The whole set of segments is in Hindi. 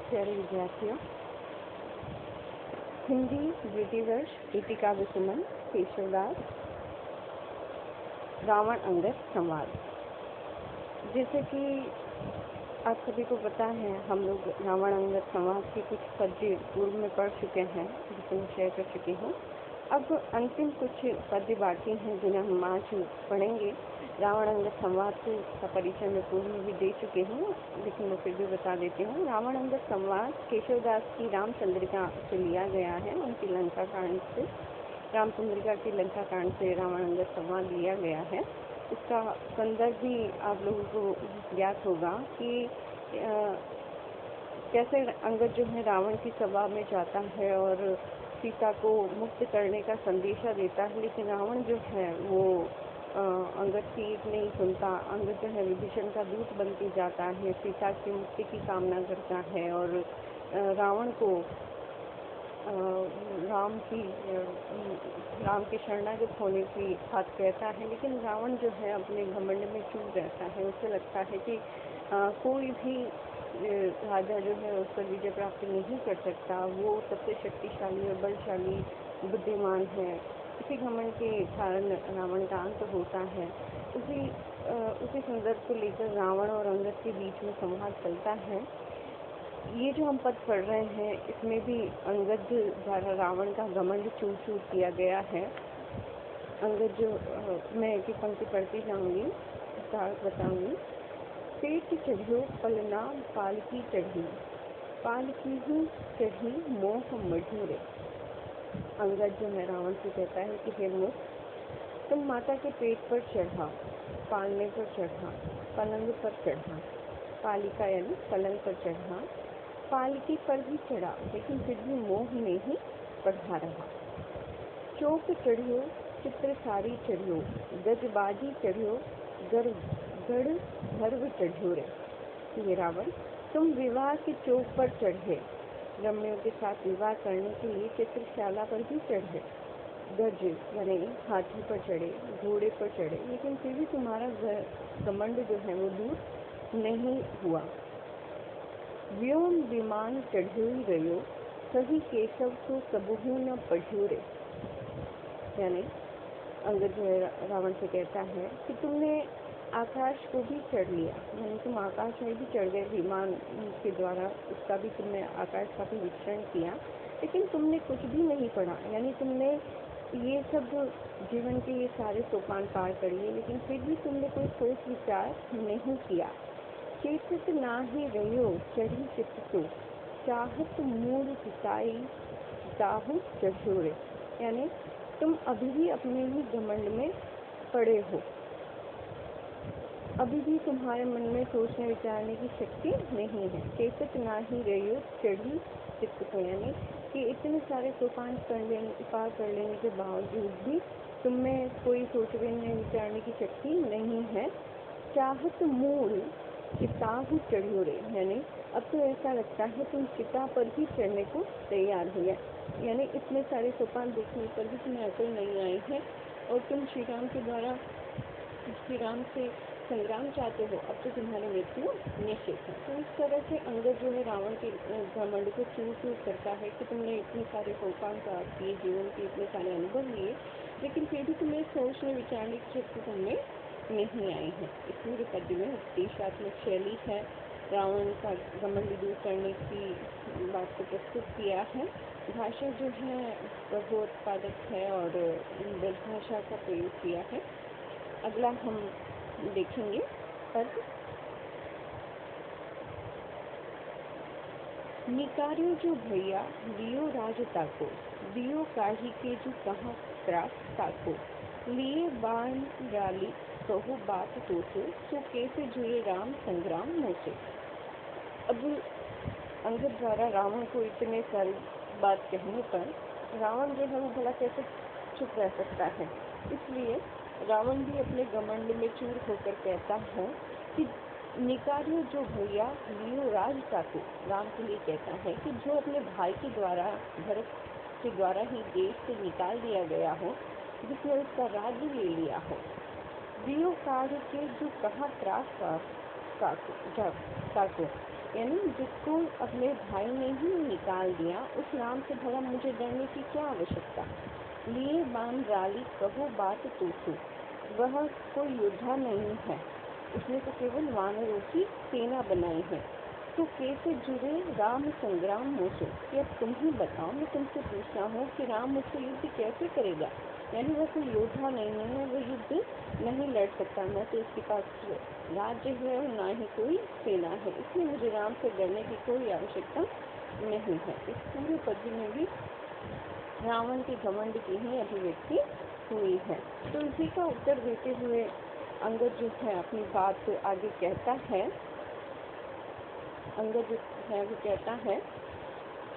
प्यारे विद्यार्थियों, हिंदी द्वितीय वर्ष रीति काव्य सुमन केशवदास रावण अंगद संवाद। जैसे कि आप सभी को पता है, हम लोग रावण अंगद संवाद के कुछ पद्य पूर्व में पढ़ चुके हैं, जिसे मैं शेयर कर चुकी हूँ। अब अंतिम कुछ पद्य बाकी हैं जिन्हें हम आज पढ़ेंगे। रावण अंगद संवाद का परिचय मैं पूर्व में भी दे चुकी हूँ, लेकिन मैं फिर भी बता देती हूँ। रावण अंगद संवाद केशवदास की रामचंद्रिका से लिया गया है, उनकी लंका कांड से, रामचंद्रिका की लंका कांड से रावण अंगद संवाद लिया गया है। इसका संदर्भ भी आप लोगों को ज्ञात होगा कि कैसे अंगद जो है रावण की सभा में जाता है और सीता को मुक्त करने का संदेशा देता है, लेकिन रावण जो है वो अंगद की एक नहीं सुनता। अंगद जो है विभीषण का दूत बनते जाता है, सीता की मुक्ति की कामना करता है और रावण को राम के शरणागत होने की बात कहता है। लेकिन रावण जो है अपने घमंड में चूक रहता है। उसे लगता है कि कोई भी राजा जो है उस पर विजय प्राप्ति नहीं कर सकता, वो सबसे शक्तिशाली और बलशाली बुद्धिमान है। इसी घमंड के कारण रावण का अंत होता है। उसी संदर्भ को लेकर रावण और अंगद के बीच में संवाद चलता है। ये जो हम पद पढ़ रहे हैं, इसमें भी अंगद द्वारा रावण का घमंड चूर चूर किया गया है। अंगद जो मैं एक पंक्ति पढ़ती जाऊंगी, बताऊंगी। पेट चढ़ियो पलना पालकी चढ़ी, पालकी ही चढ़ी मोह मढ़ूरे। अंगद जो है रावण से कहता है कि हे मूर्ख, तुम माता के पेट पर चढ़ा, पालने पर चढ़ा, पलंग पर चढ़ा, पालिका यानी पलंग पर चढ़ा, पालकी पर भी चढ़ा, लेकिन फिर भी मोह में ही बढ़ा रहा। चौक चढ़ियो चित्र सारी चढ़ियो, गजबाजी चढ़ियो गढ़ गर्व चढ़ियो रे। ये रावण, तुम विवाह के चौक पर चढ़े, रमणियों के साथ विवाह करने के लिए चित्रशाला पर भी चढ़े, गज यानी हाथी पर चढ़े, घोड़े पर चढ़े, लेकिन फिर भी तुम्हारा घमंड जो है वो दूर नहीं हुआ। व्योम विमान चढ़ियो रहो, सही केशव तो कबहू न पढ़ियो रे। यानी अंगद जो है रावण से कहता है कि तुमने आकाश को भी चढ़ लिया, यानी तुम आकाश में भी चढ़ गए विमान के द्वारा, उसका भी तुमने आकाश का भी विचरण किया, लेकिन तुमने कुछ भी नहीं पढ़ा। यानी तुमने ये सब जीवन के ये सारे सोपान पार कर लिए, लेकिन फिर भी तुमने कोई सोच विचार नहीं किया। चेतत ना ही रहो चढ़ी चित्त तो, चाहत मूल पिताई ताहु चढ़ियो रे। यानी तुम अभी भी अपने ही घमंड में पड़े हो, अभी भी तुम्हारे मन में सोचने विचारने की शक्ति नहीं है। चेतत ना ही रहो चढ़ी चित्त को, यानी कि इतने सारे सोपान पार कर लेने के बावजूद भी तुम में कोई सोचने विचारने की शक्ति नहीं है। चाहत मूल चिताहु चढ़ियो रे, यानी अब तो ऐसा लगता है तुम चिता पर ही चढ़ने को तैयार हो गए। यानी इतने सारे सोपान देखने पर भी तुम्हें अकल नहीं आई है और तुम श्री राम के द्वारा श्री राम से संग्राम चाहते हो, अब तो तुम्हारी मृत्यु निश्चित है। तो इस तरह से अंगद जो है रावण के घमंड को चूर चूर करता है कि तुमने इतने सारे सोपान प्राप्त किए, जीवन के इतने सारे अनुभव लिए, लेकिन फिर भी तुम्हें सोचने विचारने की शक्ति तुमने नहीं आई है। इस पूरे पद्य में उपदेशात्मक शैली है, रावण का घमंड दूर करने की बात को प्रस्तुत किया है। भाषा जो है प्रबोधपादक है और भाषा का प्रयोग किया है। अगला हम देखेंगे पद। निकारियो जो भैया लियो राज ताको, दियो काढ़ी के जो कहाँ त्रास ताको, लिए बाण डाली कहो बात तोचो, सो कैसे जुड़े राम संग्राम मोचे। अब अंगद द्वारा रावण को इतने सारी बात कहने पर रावण जो है वो भला कैसे चुप रह सकता है। इसलिए रावण भी अपने घमंड में चूर होकर कहता है कि निकारियो जो भैया लियो राज ताको, राम के लिए कहता है कि जो अपने भाई के द्वारा, भरत के द्वारा ही देश से निकाल दिया गया हो, जिसने उसका राज्य ले लिया हो, दियो काढ़ के जो कहाँ त्रास ताको, यानी जिसको अपने भाई ने ही निकाल दिया, उस राम से भला मुझे डरने की क्या आवश्यकता। लिए बाण राली कहो बात तूसु, वह कोई योद्धा नहीं है, उसने तो केवल वानरों की सेना बनाई है। तो कैसे जुड़े राम संग्राम मोसो, कि अब तुम ही बताओ, मैं तुमसे पूछना हूँ कि राम मुझसे युद्ध कैसे करेगा। यानी वह कोई योद्धा नहीं है, वह युद्ध नहीं लड़ सकता, न तो उसके पास राज्य है और न ही कोई सेना है, इसलिए मुझे राम से डरने की कोई आवश्यकता नहीं है। इस पूरे पद्य में भी रावण के घमंड की ही अभिव्यक्ति हुई है। तो इसी का उत्तर देते हुए अंगद जो है अपनी बात आगे कहता है। अंगद जो है वो कहता है,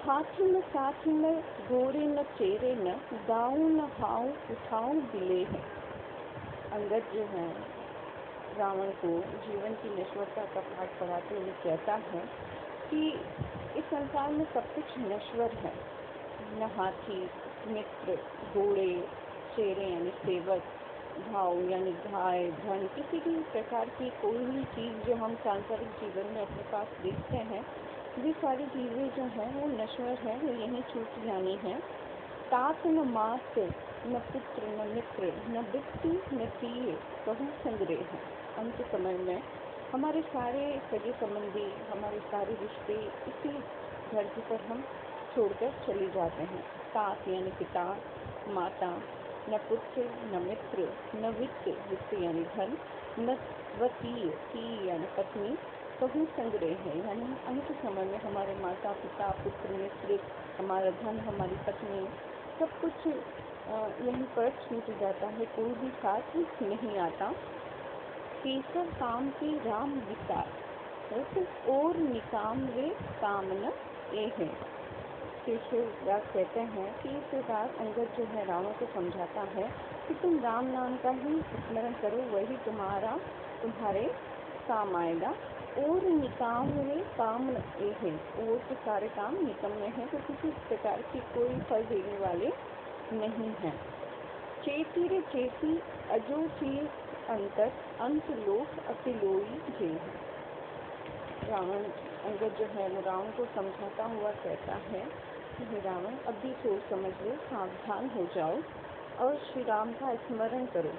हाथी न साथी न घोड़े न चेरे न दाऊ न हाउ उठाऊ बिले है। अंगद जो है रावण को जीवन की नश्वरता का पाठ पढ़ाते हुए कहता है कि इस संसार में सब कुछ नश्वर है, न हाथी, मित्र, घोड़े, चेरे यानी सेवक, भाव यानी भाई, धन, किसी भी प्रकार की कोई भी चीज़ जो हम सांसारिक जीवन में अपने पास देखते हैं, ये सारी चीज़ें जो हैं वो नश्वर है, वो यहीं छूट जानी है। तात न मात न पुत्र न मित्र न बिट्टी न तीय कहूँ संग्रह है। अंत समय में हमारे सारे सगे संबंधी, हमारे सारे रिश्ते इसी धरती पर हम छोड़कर चले जाते हैं। तात यानी पिता, माता, न पुत्र न मित्र न वित्त, वित्त यानी धन, न वतीय, की यानी पत्नी, कहूँ संग्रह है। यानी अंत समय में हमारे माता पिता, पुत्र, मित्र, हमारा धन, हमारी पत्नी, सब कुछ यहीं पर छूट जाता है, कोई भी साथ नहीं आता। केसर काम की राम विचार और निकाम वे कामना ये है। केशव व्यास कहते हैं कि इस प्रकार अंगद जो है रावण को समझाता है कि तुम राम नाम का ही स्मरण करो, वही तुम्हारे काम आएगा। और निकाम वे काम ये है, और तो सारे काम निकम्मे हैं, तो किसी प्रकार की कोई फल देने वाले नहीं हैं। चेती रे चेती अजो चीज अंतर अंत लोक अतिलोई जे है। रावण अंगद जो है वो रावण को समझाता हुआ कहता है कि हे रावण, अब भी सोच समझ लो, सावधान हो जाओ और श्री राम का स्मरण करो,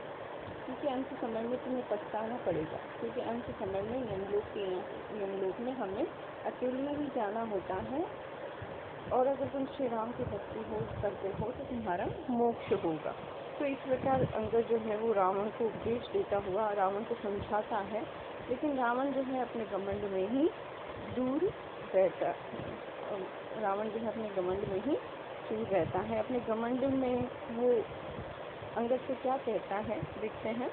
क्योंकि अंत समय में तुम्हें पछताना पड़ेगा। क्योंकि अंत समय में यमलोक में हमें अकेले ही जाना होता है, और अगर तुम श्री राम की भक्ति करते हो तो तुम्हारा मोक्ष होगा। तो इस प्रकार अंगद जो है वो रावण को उपदेश देता हुआ रावण को समझाता है, लेकिन रावण जो है अपने घमंड में ही दूर रहता, रावण जो है अपने घमंड में ही दूर रहता है। अपने घमंड में वो अंगद से क्या कहता है, देखते हैं।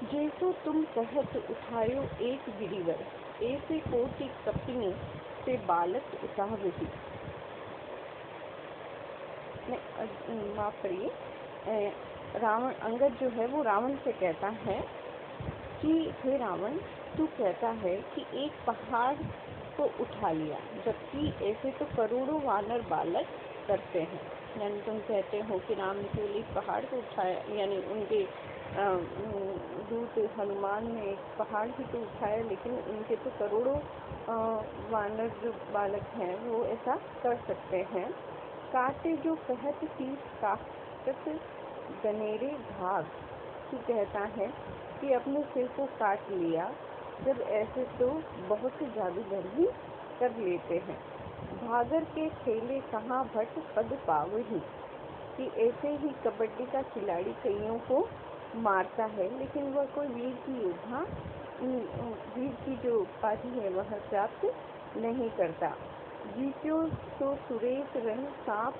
जैसो तुम कहत उठायो एक गिरिवर, ऐसे कोटि कपिनी से बालक उठावही। माफ करिए, रावण अंगद जो है वो रावण से कहता है कि हे रावण, तू कहता है कि एक पहाड़ को उठा लिया, जबकि ऐसे तो करोड़ों वानर बालक करते हैं। यानी तुम कहते हो कि राम ने केवल एक पहाड़ को उठाया, यानी उनके दूत हनुमान ने एक पहाड़ ही तो उठाया, लेकिन उनके तो करोड़ों वानर जो बालक हैं वो ऐसा कर सकते हैं। काटे जो कहत तीस काटत गनेरे भाग, तू कहता है कि अपने सिर को काट लिया, जब ऐसे तो बहुत से जादूगर भी कर लेते हैं। भागर के खेले कहाँ भट पद पावही, कि ऐसे ही कबड्डी का खिलाड़ी कईयों को मारता है, लेकिन वह कोई वीर की योद्धा, वीर की जो उपाधि है वह प्राप्त नहीं करता। जीत्यो तो सुरेश रंग सांप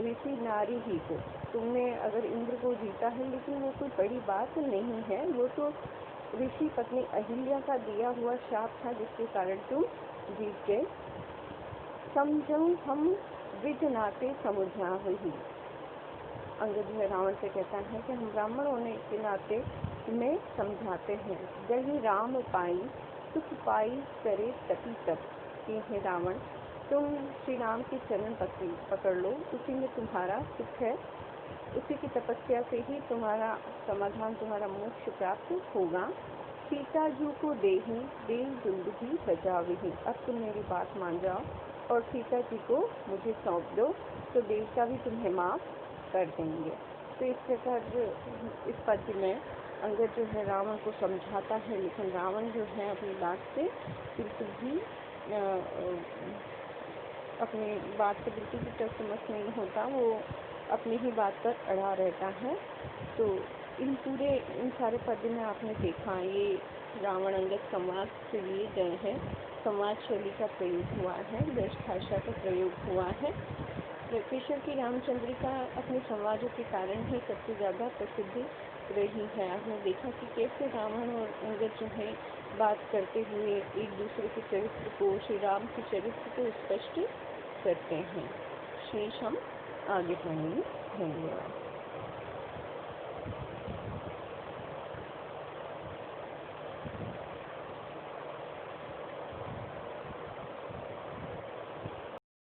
ऋषि नारी ही को, तुमने अगर इंद्र को जीता है, लेकिन वो कोई बड़ी बात नहीं है, वो तो ऋषि पत्नी अहिल्या का दिया हुआ शाप था, जिसके कारण तुम जीत गए। समझो हम विज नाते समझा ही। अंगद जो है रावण से कहता है कि हम ब्राह्मण होने के नाते में समझाते हैं। जही राम पाई सुख पाई करे तपी तप, कि हे रावण, तुम श्री राम के चरण पकड़ लो, उसी में तुम्हारा सुख है, उसी की तपस्या से ही तुम्हारा समाधान, तुम्हारा मोक्ष प्राप्त होगा। सीता जू को देही देव दुंदुभी सजावही। अब तुम मेरी बात मान जाओ और सीता जी को मुझे सौंप दो, तो देवता भी तुम्हें माफ कर देंगे। तो इस प्रकार इस पद्य में अंगद जो है रावण को समझाता है, लेकिन रावण जो है अपनी बात से बिल्कुल भी अपनी बात से बिल्कुल भी टस-मस नहीं होता, वो अपनी ही बात पर अड़ा रहता है। तो इन सारे पद्य में आपने देखा, ये रावण अंगद संवाद से लिए गए हैं। संवाद शैली का प्रयोग हुआ है, ब्रज भाषा का प्रयोग हुआ है। केशव की रामचंद्रिका अपने संवादों के कारण ही सबसे ज़्यादा प्रसिद्ध रही है। आपने देखा कि कैसे रावण और अंगद जो है बात करते हुए एक दूसरे के चरित्र को, श्री राम के चरित्र को स्पष्ट करते हैं। शेष हम आगे पढ़ेंगे। धन्यवाद।